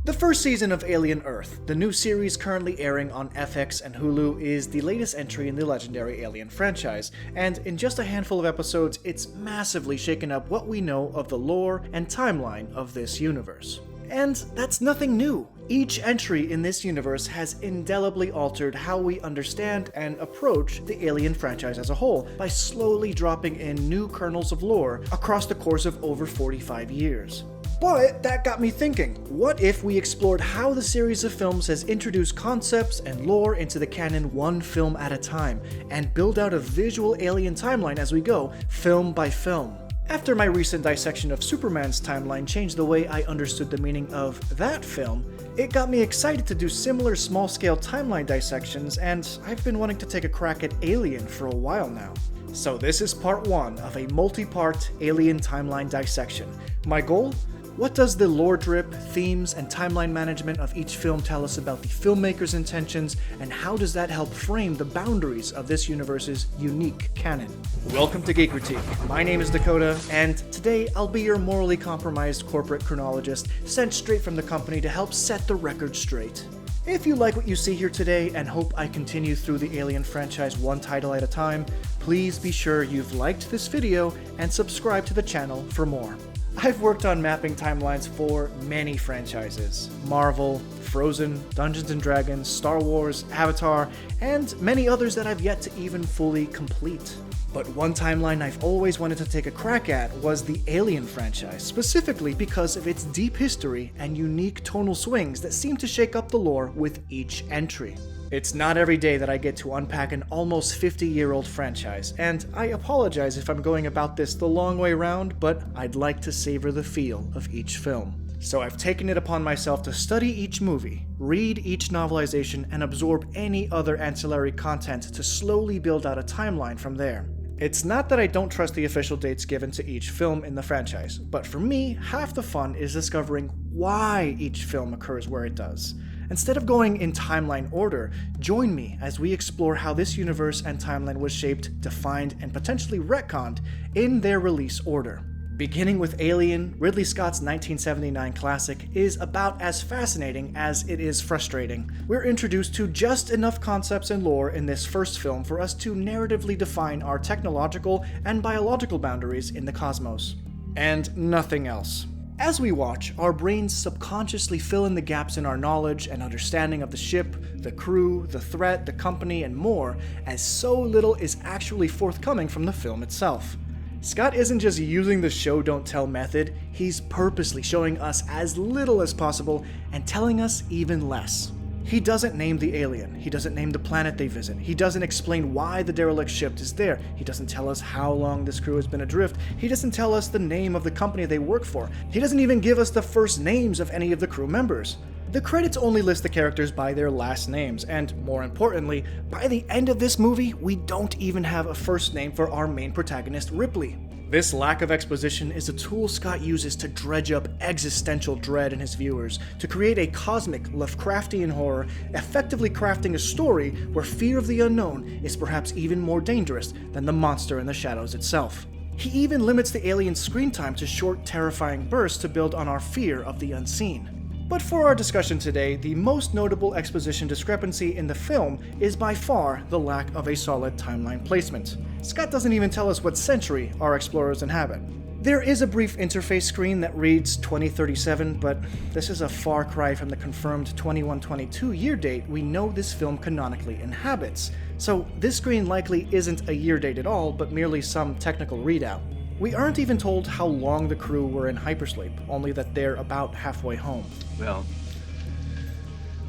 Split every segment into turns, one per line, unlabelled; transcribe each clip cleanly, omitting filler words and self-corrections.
The first season of Alien Earth, the new series currently airing on FX and Hulu, is the latest entry in the legendary Alien franchise, and in just a handful of episodes, it's massively shaken up what we know of the lore and timeline of this universe. And that's nothing new. Each entry in this universe has indelibly altered how we understand and approach the Alien franchise as a whole, by slowly dropping in new kernels of lore across the course of over 45 years. But that got me thinking, what if we explored how the series of films has introduced concepts and lore into the canon one film at a time, and build out a visual Alien timeline as we go, film by film? After my recent dissection of Superman's timeline changed the way I understood the meaning of that film, it got me excited to do similar small-scale timeline dissections, and I've been wanting to take a crack at Alien for a while now. So this is part one of a multi-part Alien timeline dissection. My goal? What does the lore drip, themes, and timeline management of each film tell us about the filmmaker's intentions, and how does that help frame the boundaries of this universe's unique canon? Welcome to Geekritique. My name is Dakota, and today I'll be your morally compromised corporate chronologist sent straight from the company to help set the record straight. If you like what you see here today and hope I continue through the Alien franchise one title at a time, please be sure you've liked this video and subscribe to the channel for more. I've worked on mapping timelines for many franchises: Marvel, Frozen, Dungeons & Dragons, Star Wars, Avatar, and many others that I've yet to even fully complete. But one timeline I've always wanted to take a crack at was the Alien franchise, specifically because of its deep history and unique tonal swings that seem to shake up the lore with each entry. It's not every day that I get to unpack an almost 50-year-old franchise, and I apologize if I'm going about this the long way round, but I'd like to savor the feel of each film. So I've taken it upon myself to study each movie, read each novelization, and absorb any other ancillary content to slowly build out a timeline from there. It's not that I don't trust the official dates given to each film in the franchise, but for me, half the fun is discovering why each film occurs where it does. Instead of going in timeline order, join me as we explore how this universe and timeline was shaped, defined, and potentially retconned in their release order. Beginning with Alien, Ridley Scott's 1979 classic is about as fascinating as it is frustrating. We're introduced to just enough concepts and lore in this first film for us to narratively define our technological and biological boundaries in the cosmos. And nothing else. As we watch, our brains subconsciously fill in the gaps in our knowledge and understanding of the ship, the crew, the threat, the company, and more, as so little is actually forthcoming from the film itself. Scott isn't just using the show don't tell method, he's purposely showing us as little as possible and telling us even less. He doesn't name the alien, he doesn't name the planet they visit, he doesn't explain why the derelict ship is there, he doesn't tell us how long this crew has been adrift, he doesn't tell us the name of the company they work for, he doesn't even give us the first names of any of the crew members. The credits only list the characters by their last names, and more importantly, by the end of this movie, we don't even have a first name for our main protagonist, Ripley. This lack of exposition is a tool Scott uses to dredge up existential dread in his viewers, to create a cosmic, Lovecraftian horror, effectively crafting a story where fear of the unknown is perhaps even more dangerous than the monster in the shadows itself. He even limits the alien's screen time to short, terrifying bursts to build on our fear of the unseen. But for our discussion today, the most notable exposition discrepancy in the film is by far the lack of a solid timeline placement. Scott doesn't even tell us what century our explorers inhabit. There is a brief interface screen that reads 2037, but this is a far cry from the confirmed 2122 year date we know this film canonically inhabits, so this screen likely isn't a year date at all, but merely some technical readout. We aren't even told how long the crew were in hypersleep, only that they're about halfway home.
Well,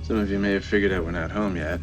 some of you may have figured out we're not home yet.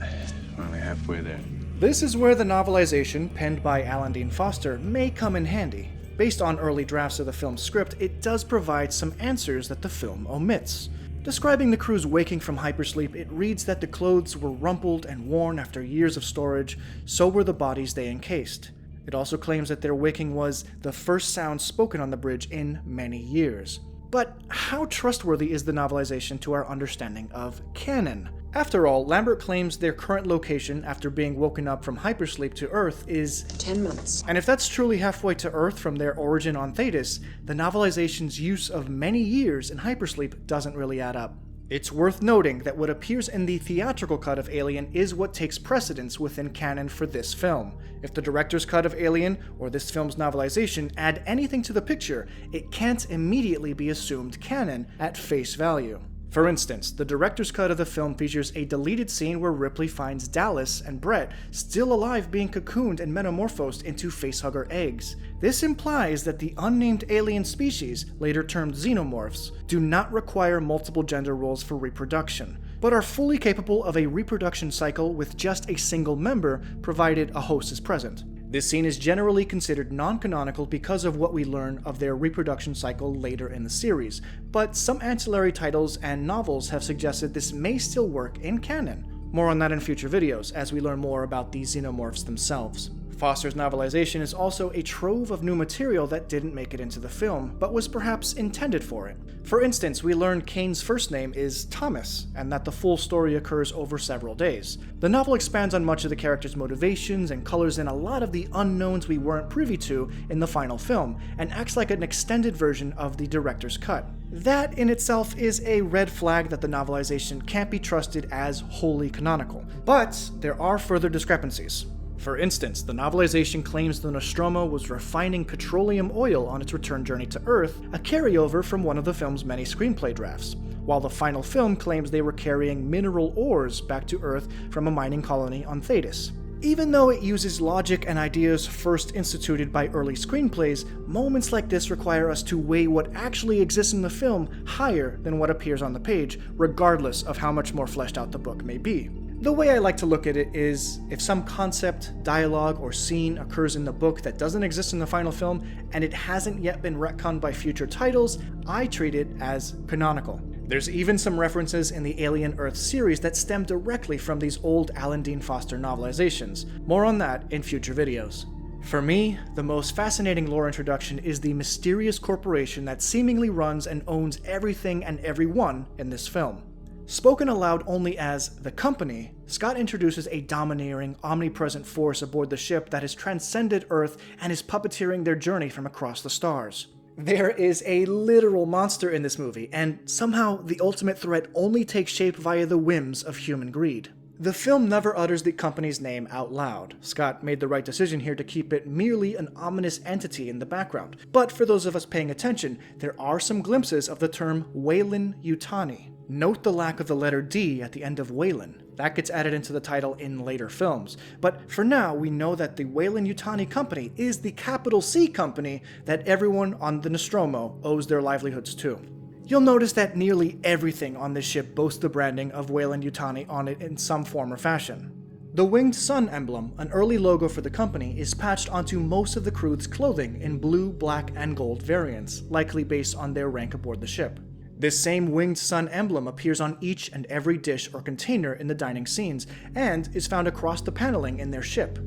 We're only halfway there.
This is where the novelization, penned by Alan Dean Foster, may come in handy. Based on early drafts of the film's script, it does provide some answers that the film omits. Describing the crew's waking from hypersleep, it reads that the clothes were rumpled and worn after years of storage, so were the bodies they encased. It also claims that their waking was the first sound spoken on the bridge in many years. But how trustworthy is the novelization to our understanding of canon? After all, Lambert claims their current location after being woken up from hypersleep to Earth is
10 months.
And if that's truly halfway to Earth from their origin on Thetis, the novelization's use of many years in hypersleep doesn't really add up. It's worth noting that what appears in the theatrical cut of Alien is what takes precedence within canon for this film. If the director's cut of Alien, or this film's novelization, add anything to the picture, it can't immediately be assumed canon at face value. For instance, the director's cut of the film features a deleted scene where Ripley finds Dallas and Brett still alive being cocooned and metamorphosed into facehugger eggs. This implies that the unnamed alien species, later termed xenomorphs, do not require multiple gender roles for reproduction, but are fully capable of a reproduction cycle with just a single member, provided a host is present. This scene is generally considered non-canonical because of what we learn of their reproduction cycle later in the series, but some ancillary titles and novels have suggested this may still work in canon. More on that in future videos, as we learn more about these xenomorphs themselves. Foster's novelization is also a trove of new material that didn't make it into the film, but was perhaps intended for it. For instance, we learn Kane's first name is Thomas, and that the full story occurs over several days. The novel expands on much of the character's motivations and colors in a lot of the unknowns we weren't privy to in the final film, and acts like an extended version of the director's cut. That in itself is a red flag that the novelization can't be trusted as wholly canonical, but there are further discrepancies. For instance, the novelization claims the Nostromo was refining petroleum oil on its return journey to Earth, a carryover from one of the film's many screenplay drafts, while the final film claims they were carrying mineral ores back to Earth from a mining colony on Thetis. Even though it uses logic and ideas first instituted by early screenplays, moments like this require us to weigh what actually exists in the film higher than what appears on the page, regardless of how much more fleshed out the book may be. The way I like to look at it is, if some concept, dialogue, or scene occurs in the book that doesn't exist in the final film, and it hasn't yet been retconned by future titles, I treat it as canonical. There's even some references in the Alien Earth series that stem directly from these old Alan Dean Foster novelizations. More on that in future videos. For me, the most fascinating lore introduction is the mysterious corporation that seemingly runs and owns everything and everyone in this film. Spoken aloud only as the Company, Scott introduces a domineering, omnipresent force aboard the ship that has transcended Earth and is puppeteering their journey from across the stars. There is a literal monster in this movie, and somehow the ultimate threat only takes shape via the whims of human greed. The film never utters the Company's name out loud. Scott made the right decision here to keep it merely an ominous entity in the background. But for those of us paying attention, there are some glimpses of the term Weylan-Yutani. Note the lack of the letter D at the end of Weyland. That gets added into the title in later films. But for now, we know that the Weylan-Yutani Company is the capital C company that everyone on the Nostromo owes their livelihoods to. You'll notice that nearly everything on this ship boasts the branding of Weylan-Yutani on it in some form or fashion. The winged sun emblem, an early logo for the company, is patched onto most of the crew's clothing in blue, black, and gold variants, likely based on their rank aboard the ship. This same winged sun emblem appears on each and every dish or container in the dining scenes, and is found across the paneling in their ship.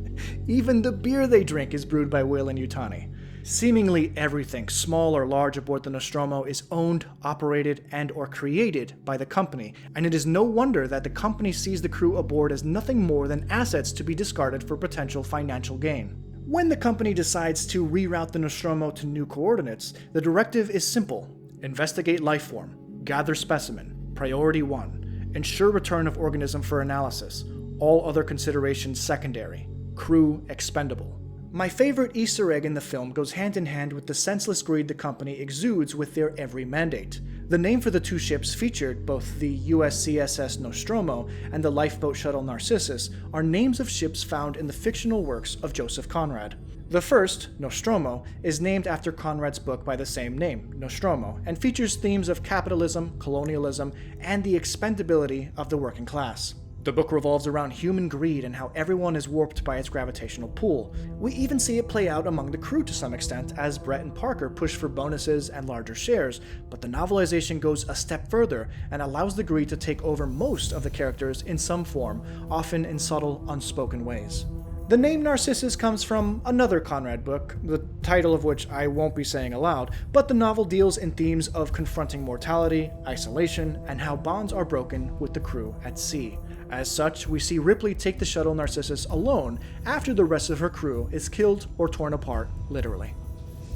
Even the beer they drink is brewed by Weylan-Yutani. Seemingly everything, small or large, aboard the Nostromo is owned, operated, and/or created by the company, and it is no wonder that the company sees the crew aboard as nothing more than assets to be discarded for potential financial gain. When the company decides to reroute the Nostromo to new coordinates, the directive is simple. Investigate lifeform, gather specimen, priority 1, ensure return of organism for analysis, all other considerations secondary, crew expendable. My favorite Easter egg in the film goes hand in hand with the senseless greed the company exudes with their every mandate. The name for the two ships featured, both the USCSS Nostromo and the lifeboat shuttle Narcissus, are names of ships found in the fictional works of Joseph Conrad. The first, Nostromo, is named after Conrad's book by the same name, Nostromo, and features themes of capitalism, colonialism, and the expendability of the working class. The book revolves around human greed and how everyone is warped by its gravitational pull. We even see it play out among the crew to some extent as Brett and Parker push for bonuses and larger shares, but the novelization goes a step further and allows the greed to take over most of the characters in some form, often in subtle, unspoken ways. The name Narcissus comes from another Conrad book, the title of which I won't be saying aloud, but the novel deals in themes of confronting mortality, isolation, and how bonds are broken with the crew at sea. As such, we see Ripley take the shuttle Narcissus alone after the rest of her crew is killed or torn apart, literally.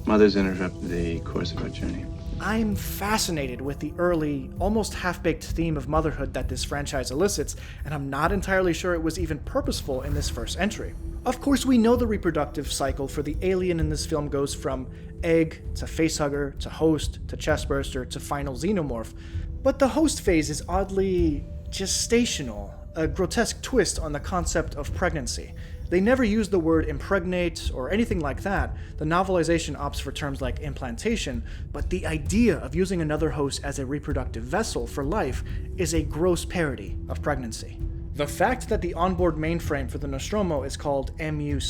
Mother's interrupted the course of our journey.
I'm fascinated with the early, almost half-baked theme of motherhood that this franchise elicits, and I'm not entirely sure it was even purposeful in this first entry. Of course, we know the reproductive cycle for the alien in this film goes from egg to facehugger to host to chestburster to final xenomorph, but the host phase is oddly gestational, a grotesque twist on the concept of pregnancy. They never use the word impregnate or anything like that. The novelization opts for terms like implantation, but the idea of using another host as a reproductive vessel for life is a gross parody of pregnancy. The fact that the onboard mainframe for the Nostromo is called MU/TH/UR,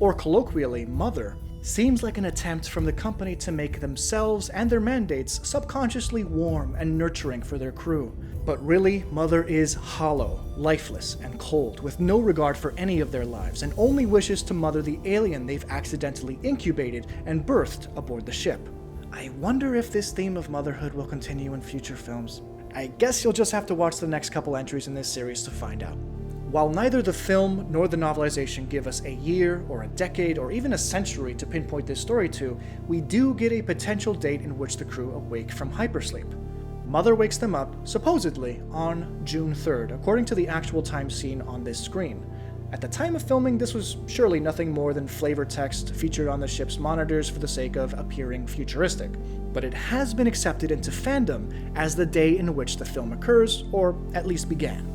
or colloquially Mother, seems like an attempt from the company to make themselves and their mandates subconsciously warm and nurturing for their crew. But really, Mother is hollow, lifeless, and cold, with no regard for any of their lives, and only wishes to mother the alien they've accidentally incubated and birthed aboard the ship. I wonder if this theme of motherhood will continue in future films. I guess you'll just have to watch the next couple entries in this series to find out. While neither the film nor the novelization give us a year or a decade or even a century to pinpoint this story to, we do get a potential date in which the crew awake from hypersleep. Mother wakes them up, supposedly, on June 3rd, according to the actual time seen on this screen. At the time of filming, this was surely nothing more than flavor text featured on the ship's monitors for the sake of appearing futuristic, but it has been accepted into fandom as the day in which the film occurs, or at least began.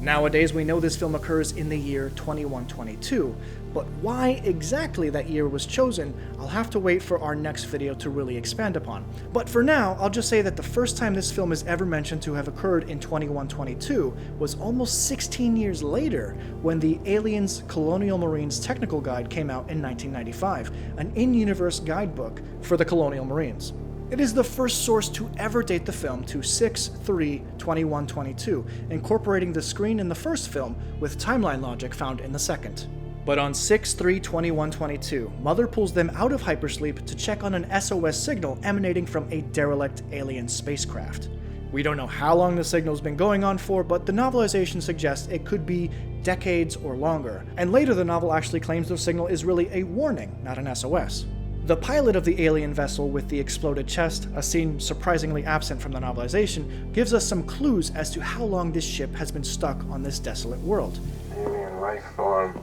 Nowadays, we know this film occurs in the year 2122, but why exactly that year was chosen, I'll have to wait for our next video to really expand upon. But for now, I'll just say that the first time this film is ever mentioned to have occurred in 2122 was almost 16 years later, when the Aliens Colonial Marines Technical Guide came out in 1995, an in-universe guidebook for the Colonial Marines. It is the first source to ever date the film to 6/3/2122, incorporating the screen in the first film with timeline logic found in the second. But on 6/3/2122, Mother pulls them out of hypersleep to check on an SOS signal emanating from a derelict alien spacecraft. We don't know how long the signal's been going on for, but the novelization suggests it could be decades or longer, and later the novel actually claims the signal is really a warning, not an SOS. The pilot of the alien vessel with the exploded chest, a scene surprisingly absent from the novelization, gives us some clues as to how long this ship has been stuck on this desolate world.
Alien life form.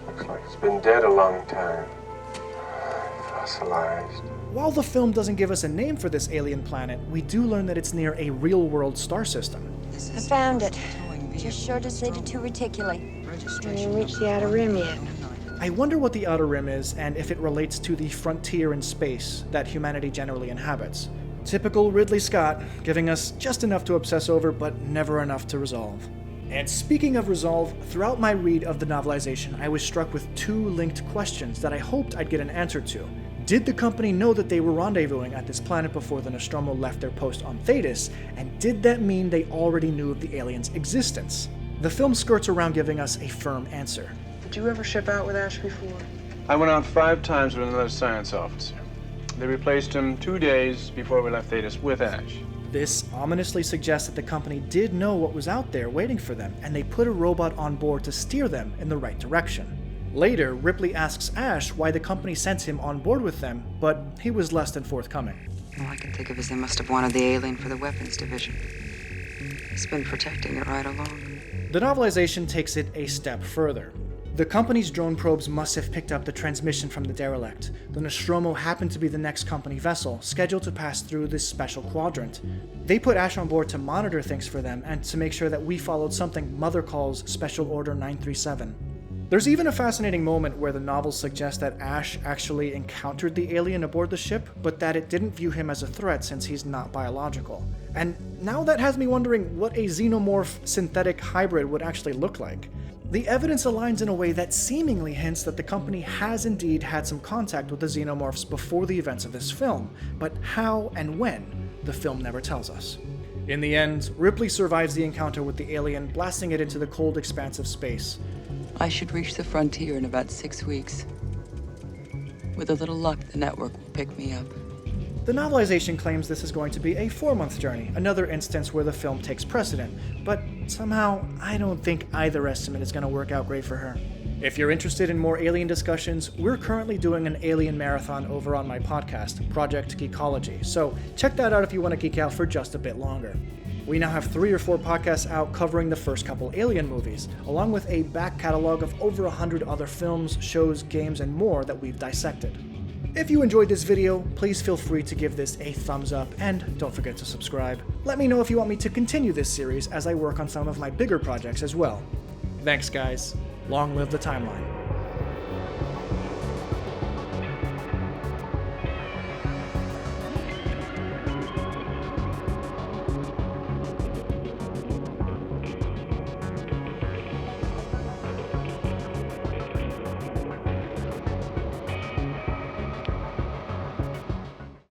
Looks like it's been dead a long time. Fossilized.
While the film doesn't give us a name for this alien planet, we do learn that it's near a real-world star system.
I found it. Just short of Zeta II Reticuli. We haven't reached the outer rim yet.
I wonder what the outer rim is and if it relates to the frontier in space that humanity generally inhabits. Typical Ridley Scott, giving us just enough to obsess over but never enough to resolve. And speaking of resolve, throughout my read of the novelization, I was struck with two linked questions that I hoped I'd get an answer to. Did the company know that they were rendezvousing at this planet before the Nostromo left their post on Thetis, and did that mean they already knew of the aliens' existence? The film skirts around giving us a firm answer.
Did you ever ship out with Ash before?
I went out 5 times with another science officer. They replaced him 2 days before we left Thetis with Ash.
This ominously suggests that the company did know what was out there waiting for them, and they put a robot on board to steer them in the right direction. Later, Ripley asks Ash why the company sent him on board with them, but he was less than forthcoming.
All I can think of is they must have wanted the alien for the weapons division. He's been protecting it right along.
The novelization takes it a step further. The company's drone probes must have picked up the transmission from the derelict. The Nostromo happened to be the next company vessel, scheduled to pass through this special quadrant. They put Ash on board to monitor things for them and to make sure that we followed something Mother calls Special Order 937. There's even a fascinating moment where the novel suggests that Ash actually encountered the alien aboard the ship, but that it didn't view him as a threat since he's not biological. And now that has me wondering what a xenomorph synthetic hybrid would actually look like. The evidence aligns in a way that seemingly hints that the company has indeed had some contact with the xenomorphs before the events of this film, but how and when, the film never tells us. In the end, Ripley survives the encounter with the alien, blasting it into the cold expanse of space.
I should reach the frontier in about 6 weeks. With a little luck, the network will pick me up.
The novelization claims this is going to be a 4-month journey, another instance where the film takes precedent, but somehow I don't think either estimate is going to work out great for her. If you're interested in more Alien discussions, we're currently doing an Alien marathon over on my podcast, Project Geekology, so check that out if you want to geek out for just a bit longer. We now have 3 or 4 podcasts out covering the first couple Alien movies, along with a back catalog of over 100 other films, shows, games, and more that we've dissected. If you enjoyed this video, please feel free to give this a thumbs up, and don't forget to subscribe. Let me know if you want me to continue this series as I work on some of my bigger projects as well. Thanks guys. Long live the timeline.